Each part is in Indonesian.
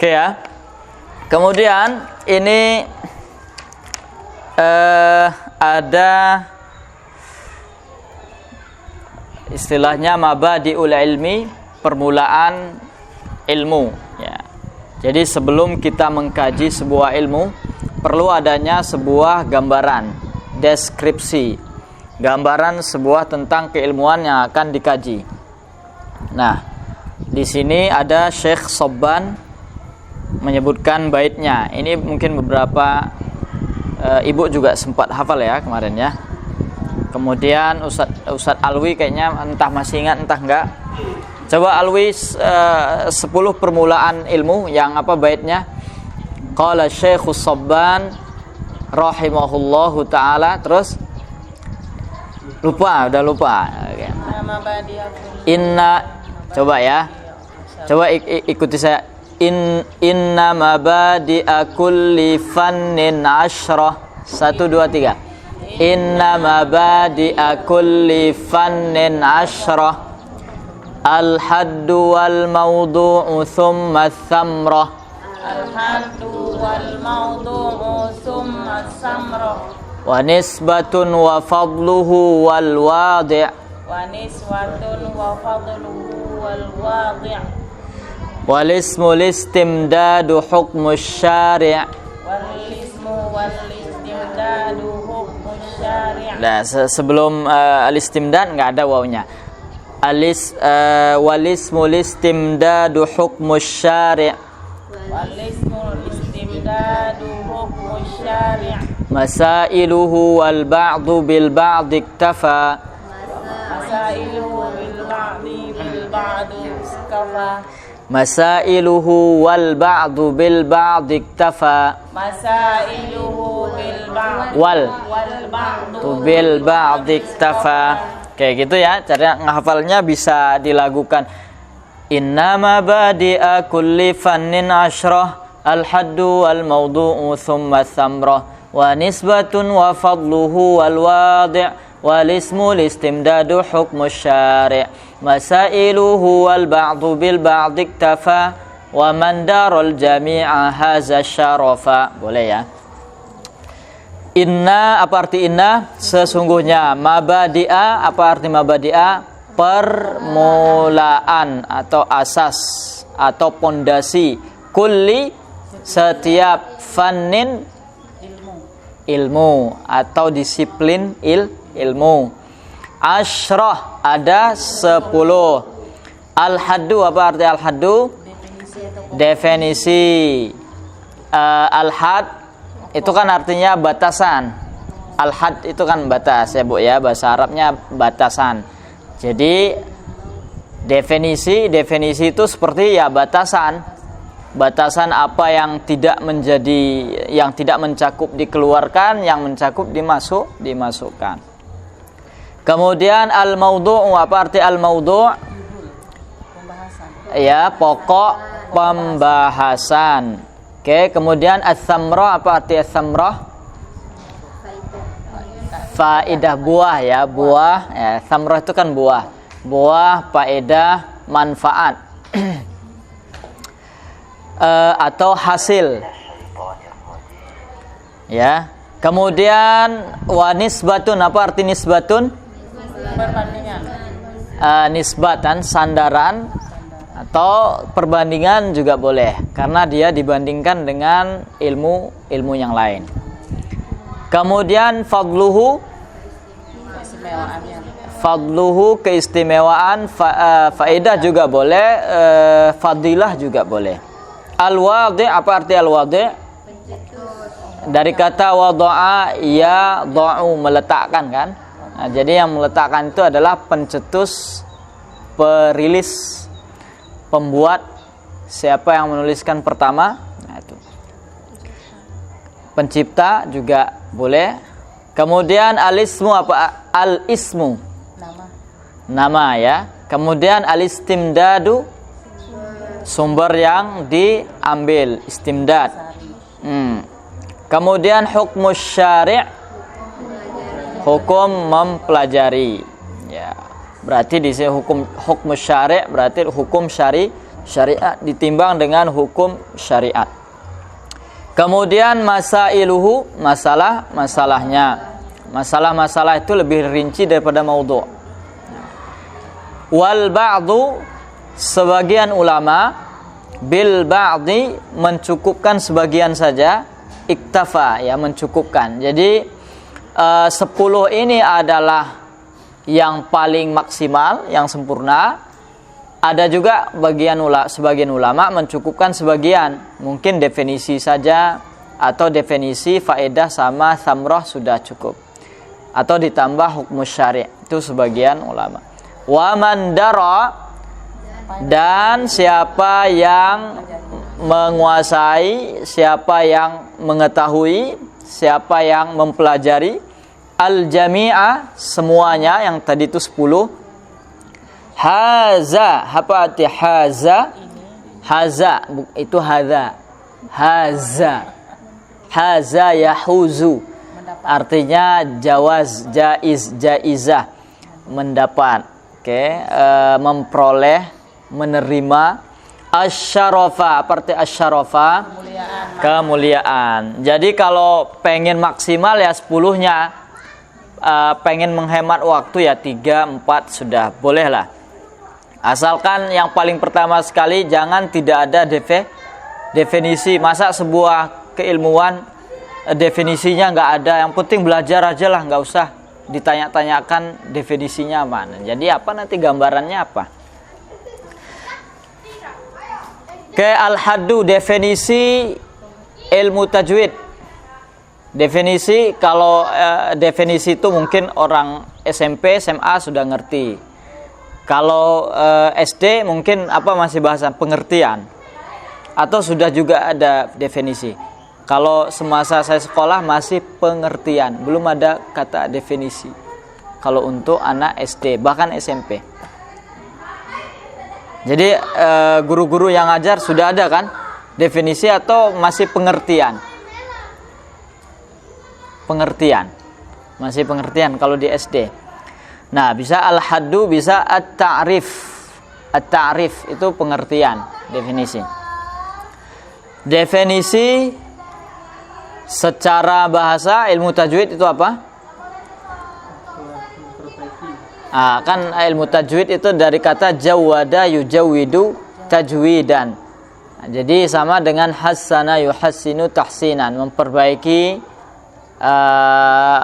Oke ya. Kemudian ini ada istilahnya mabadi'ul ilmi, permulaan ilmu ya. Jadi sebelum kita mengkaji sebuah ilmu, perlu adanya sebuah gambaran, deskripsi, gambaran sebuah tentang keilmuan yang akan dikaji. Nah, di sini ada Syekh Sobban menyebutkan baitnya. Ini mungkin beberapa ibu juga sempat hafal ya kemarin ya. Kemudian Ustadz Alwi kayaknya entah masih ingat entah enggak. Coba Alwi 10 permulaan ilmu yang apa baitnya? Qala Syekh Sobban rahimahullahu taala, terus udah lupa. Inna, coba ya. Coba ikuti saya. Inna mabadi'a kulli fannin asyrah. 1 2 3. Inna mabadi'a kulli fannin asyrah. Al-haddu wal mawdu'u thumma thamrah. Al-haddu wal mawdu'u thumma thamrah. Wa nisbatun wa fadluhu wal wadi'. Wa nisbatun wa fadluhu wal wadi'. Wal ismu listimdadu hukmu syari'. Wal ismu wal istimdadu hukmu syari'. Nah, sebelum al-istimdad enggak ada wawunya. Wal ismu listimdadu hukmu syari'. Wal ismu istimdadu hukmu syari'. Masailuhu wal ba'du bil ba'di iktafa. Masailuhu bil ba'di iktafa. Masailuhu wal ba'du bil ba'di iktafa. Masailuhu bil ba'di Wal ba'du bil ba'di iktafa. Kayak gitu ya, cara ngehafalnya bisa dilakukan. Inna mabadi'a kulli fannin asyrah. Al-haddu wal mawdu'u thumma thamrah. Wa nisbatun wa fadluhu wal wadi'. Wal ismu listimdadu hukmu syari'. Masailuhu wal ba'du bil ba'di iktafa. Wa man daral jami'a haza syarafa. Boleh ya. Inna, apa arti inna? Sesungguhnya. Mabadi'a, apa arti mabadi'a? Permulaan atau asas atau pondasi. Kulli, setiap fannin, ilmu atau disiplin ilmu. Asyrah, ada 10. Al-haddu, apa arti al-haddu? Definisi. Al-had itu kan artinya batasan. Al-had itu kan batas ya Bu ya, bahasa Arabnya batasan. Jadi definisi itu seperti ya batasan. Batasan apa yang tidak mencakup dikeluarkan, yang mencakup dimasukkan. Kemudian al-mawdu', apa arti al-mawdu'? Ya, pokok pembahasan. Oke, kemudian ats-tsamrah, apa arti ats-tsamrah? Faedah, buah ya, buah. Ya, tsamrah itu kan buah. Buah, faedah, manfaat. Atau hasil. Ya. Kemudian wa nisbatun, apa arti nisbatun? perbandingan. Nisbatan, sandaran atau perbandingan juga boleh karena dia dibandingkan dengan ilmu yang lain. Kemudian fadluhu, keistimewaan, faedah juga boleh, fadilah juga boleh. Al-wadi', apa arti al-wadi'? Dari kata wada'a ya da'u, meletakkan kan. Nah, jadi yang meletakkan itu adalah pencetus, perilis, pembuat, siapa yang menuliskan pertama, nah itu. Pencipta juga boleh. Kemudian al-ismu, apa al-ismu? Nama ya. Kemudian al-istimdadu, sumber yang diambil, istimdad. Kemudian hukmus syari', hukum mempelajari. Ya. Berarti di sini hukum syari' berarti hukum syariat, ditimbang dengan hukum syariat. Kemudian masailuhu, masalah-masalahnya. Masalah-masalah itu lebih rinci daripada maudhu'. Wal ba'du, sebagian ulama, bil ba'di, mencukupkan sebagian saja, iktafa, ya, mencukupkan. Jadi 10 ini adalah yang paling maksimal, yang sempurna. Ada juga sebagian ulama mencukupkan sebagian, mungkin definisi saja atau definisi faedah sama samroh sudah cukup, atau ditambah hukum syari', itu sebagian ulama. Wa man dara, dan siapa yang menguasai, siapa yang mengetahui, siapa yang mempelajari al-jami'a, semuanya yang tadi itu 10. Haza, apa arti haza? Haza itu haza yahuzu, artinya jawaz, jaiz, jaizah, mendapat, memperoleh, menerima. Asyarafa, arti asyarafa, kemuliaan. Jadi kalau pengen maksimal ya 10-nya, pengen menghemat waktu ya 3, 4 sudah boleh lah. Asalkan yang paling pertama sekali jangan tidak ada definisi. Masa sebuah keilmuan definisinya nggak ada, yang penting belajar aja lah, nggak usah ditanya-tanyakan definisinya mana. Jadi apa nanti gambarannya apa? Ke al-haddu, definisi ilmu tajwid. Definisi, kalau definisi itu mungkin orang SMP, SMA sudah ngerti. Kalau SD mungkin masih bahasan pengertian, atau sudah juga ada definisi. Kalau semasa saya sekolah masih pengertian, belum ada kata definisi. Kalau untuk anak SD, bahkan SMP. Jadi guru-guru yang ngajar sudah ada kan definisi, atau masih pengertian? Masih pengertian kalau di SD. Nah, bisa al-haddu, bisa at-ta'rif. At-ta'rif itu pengertian, definisi. Definisi secara bahasa ilmu tajwid itu apa? Kan ilmu tajwid itu dari kata jawada yujawwidu tajwidan. Jadi sama dengan hassana yuhassinu tahsinan, memperbaiki,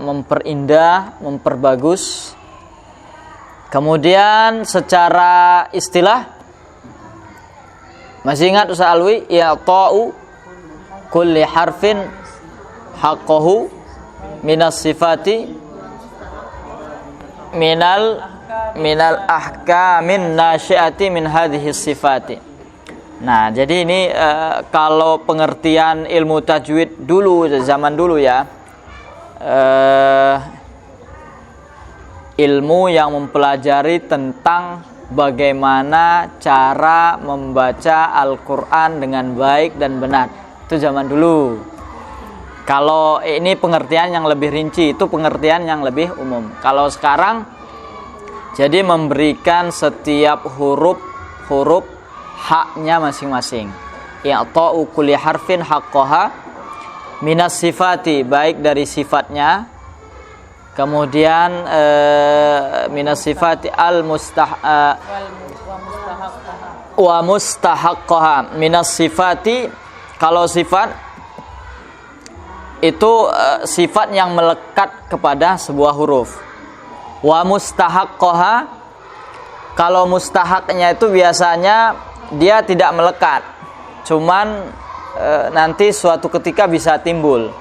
memperindah, memperbagus. Kemudian secara istilah, masih ingat Ustaz Alwi? I'ta'u kulli harfin haqqahu minas sifati minal ahkamin nasyiati min hadhihi sifati. Nah, jadi ini kalau pengertian ilmu tajwid dulu, zaman dulu ya, ilmu yang mempelajari tentang bagaimana cara membaca Al-Quran dengan baik dan benar. Itu zaman dulu. Kalau ini pengertian yang lebih rinci, itu pengertian yang lebih umum. Kalau sekarang, jadi memberikan setiap huruf haknya masing-masing. I'ta'u kulli harfin haqqaha minas sifati, baik dari sifatnya. Kemudian minas sifati wa mustahaqqaha minas sifati, kalau sifat itu sifat yang melekat kepada sebuah huruf. Wa mustahaqqaha, kalau mustahaknya itu biasanya dia tidak melekat, cuman nanti suatu ketika bisa timbul.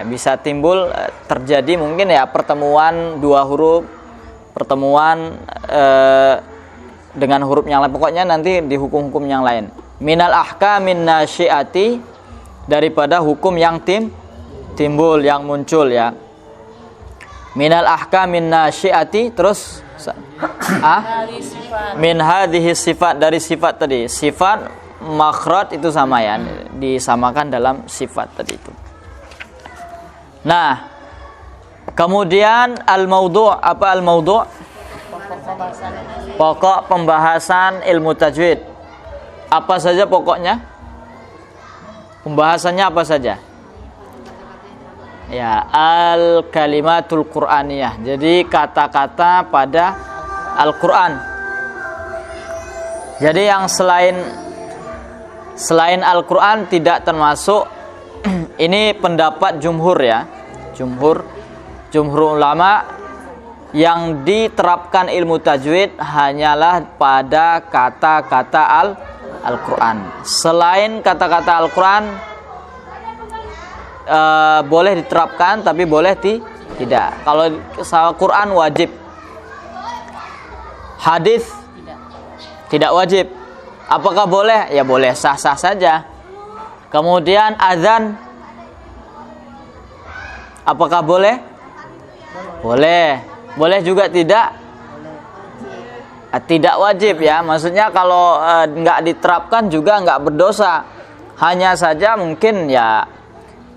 Bisa timbul, terjadi mungkin ya pertemuan dua huruf, pertemuan dengan huruf yang lain, pokoknya nanti di hukum-hukum yang lain. Minal ahkamin nasyiati, daripada hukum yang timbul, yang muncul ya. Minal ahkamin nasyiati, terus min hadhihi sifat, dari sifat tadi. Sifat makhraj itu sama ya, disamakan dalam sifat tadi itu. Nah, kemudian al-maudhu', apa al-maudhu'? Pokok pembahasan ilmu tajwid. Apa saja pokoknya? Pembahasannya apa saja? Ya, al-kalimatul Qur'aniyah. Jadi kata-kata pada Al-Qur'an. Jadi yang selain Al-Qur'an tidak termasuk. Ini pendapat jumhur ya. Jumhur ulama yang diterapkan ilmu tajwid hanyalah pada kata-kata Al-Qur'an. Selain kata-kata Al-Qur'an boleh diterapkan, tapi boleh tidak. Kalau Al-Qur'an wajib. Hadis tidak wajib. Apakah boleh? Ya boleh, sah-sah saja. Kemudian azan, apakah boleh? Boleh. Boleh juga tidak? Tidak wajib ya. Maksudnya kalau nggak diterapkan juga nggak berdosa. Hanya saja mungkin ya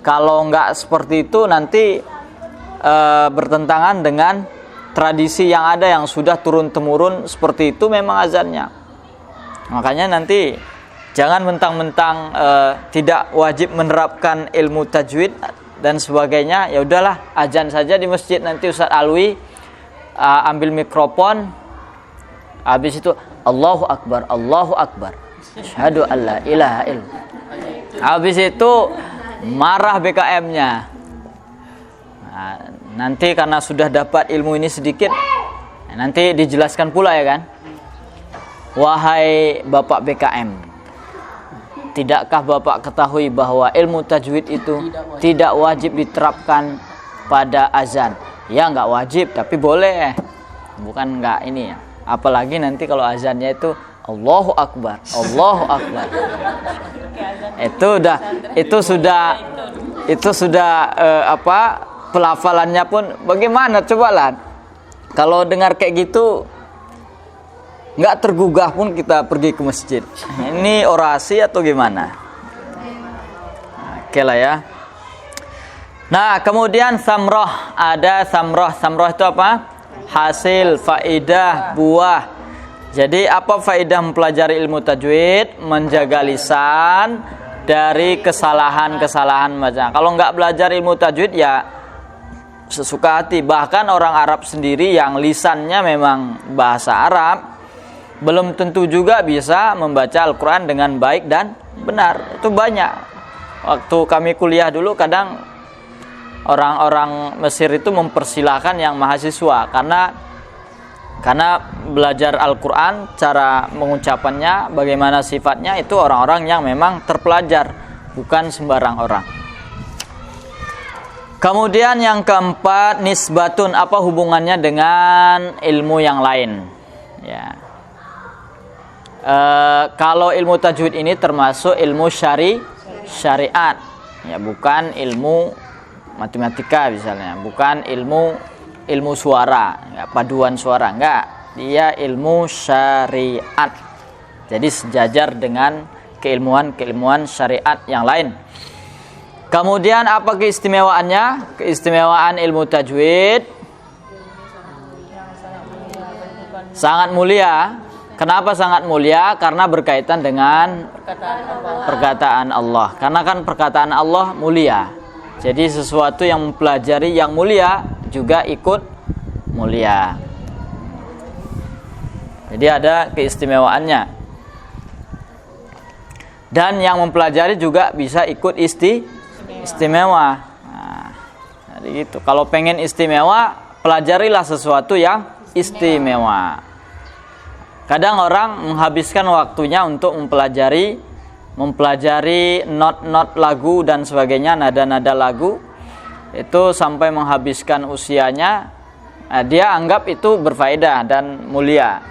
kalau nggak seperti itu nanti bertentangan dengan tradisi yang ada yang sudah turun-temurun seperti itu memang azannya. Makanya nanti jangan mentang-mentang tidak wajib menerapkan ilmu tajwid dan sebagainya. Ya udahlah, azan saja di masjid, nanti Ustaz Alwi ambil mikrofon, habis itu Allahu Akbar, Allahu Akbar, asyhadu alla ilaha illallah. Habis itu marah BKM-nya. Nah, nanti karena sudah dapat ilmu ini sedikit, nanti dijelaskan pula ya kan. Wahai Bapak BKM, tidakkah Bapak ketahui bahwa ilmu tajwid itu tidak wajib diterapkan pada azan? Ya nggak wajib, tapi boleh. Bukan nggak ini ya. Apalagi nanti kalau azannya itu Allahu Akbar, Allahu Akbar. Itu sudah pelafalannya pun bagaimana cobalah. Kalau dengar kayak gitu nggak tergugah pun kita pergi ke masjid. Ini orasi atau gimana? Oke lah ya. Nah, kemudian samroh. Ada samroh. Samroh itu apa? Hasil, faidah, buah. Jadi apa faidah mempelajari ilmu tajwid? Menjaga lisan dari kesalahan-kesalahan bacaan. Kalau nggak belajar ilmu tajwid ya sesuka hati. Bahkan orang Arab sendiri yang lisannya memang bahasa Arab belum tentu juga bisa membaca Al-Quran dengan baik dan benar. Itu banyak. Waktu kami kuliah dulu kadang orang-orang Mesir itu mempersilahkan yang mahasiswa karena belajar Al-Quran, cara mengucapannya, bagaimana sifatnya, itu orang-orang yang memang terpelajar, bukan sembarang orang. Kemudian yang keempat, nisbatun, apa hubungannya dengan ilmu yang lain? Ya. Kalau ilmu tajwid ini termasuk ilmu syariat, ya, bukan ilmu matematika misalnya, bukan ilmu suara, ya, paduan suara, enggak. Dia ilmu syariat. Jadi sejajar dengan keilmuan syariat yang lain. Kemudian apa keistimewaannya? Keistimewaan ilmu tajwid sangat mulia. Kenapa sangat mulia? Karena berkaitan dengan perkataan Allah. Karena kan perkataan Allah mulia. Jadi sesuatu yang mempelajari yang mulia juga ikut mulia. Jadi ada keistimewaannya. Dan yang mempelajari juga bisa ikut istimewa. Nah, jadi gitu. Kalau pengen istimewa, pelajarilah sesuatu yang istimewa. Kadang orang menghabiskan waktunya untuk mempelajari not-not lagu dan sebagainya, nada-nada lagu. Itu sampai menghabiskan usianya. Nah, dia anggap itu berfaedah dan mulia.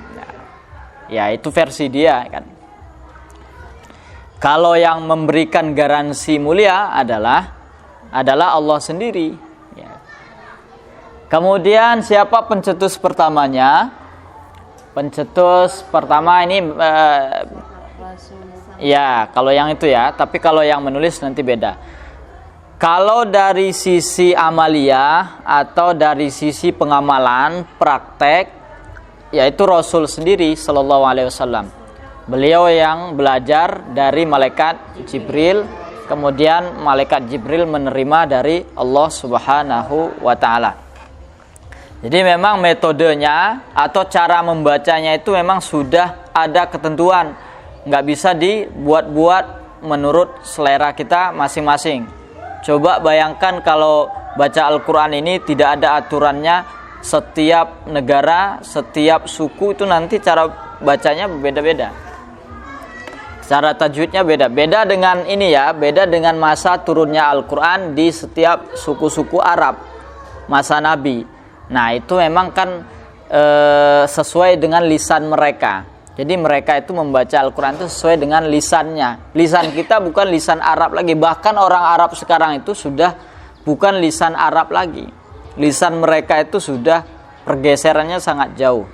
Ya, itu versi dia kan. Kalau yang memberikan garansi mulia adalah Allah sendiri. Ya. Kemudian siapa pencetus pertamanya? Pencetus pertama ini ya, kalau yang itu ya, tapi kalau yang menulis nanti beda. Kalau dari sisi amalia atau dari sisi pengamalan, praktek, yaitu Rasul sendiri sallallahu alaihi wasallam. Beliau yang belajar dari malaikat Jibril, kemudian malaikat Jibril menerima dari Allah Subhanahu wa taala. Jadi memang metodenya atau cara membacanya itu memang sudah ada ketentuan, nggak bisa dibuat-buat menurut selera kita masing-masing. Coba bayangkan kalau baca Al-Quran ini tidak ada aturannya, setiap negara, setiap suku itu nanti cara bacanya berbeda-beda. Cara tajwidnya beda. Beda dengan ini ya, beda dengan masa turunnya Al-Quran di setiap suku-suku Arab, masa Nabi. Nah itu memang kan sesuai dengan lisan mereka. Jadi mereka itu membaca Al-Quran itu sesuai dengan lisannya. Lisan kita bukan lisan Arab lagi. Bahkan orang Arab sekarang itu sudah bukan lisan Arab lagi. Lisan mereka itu sudah pergeserannya sangat jauh.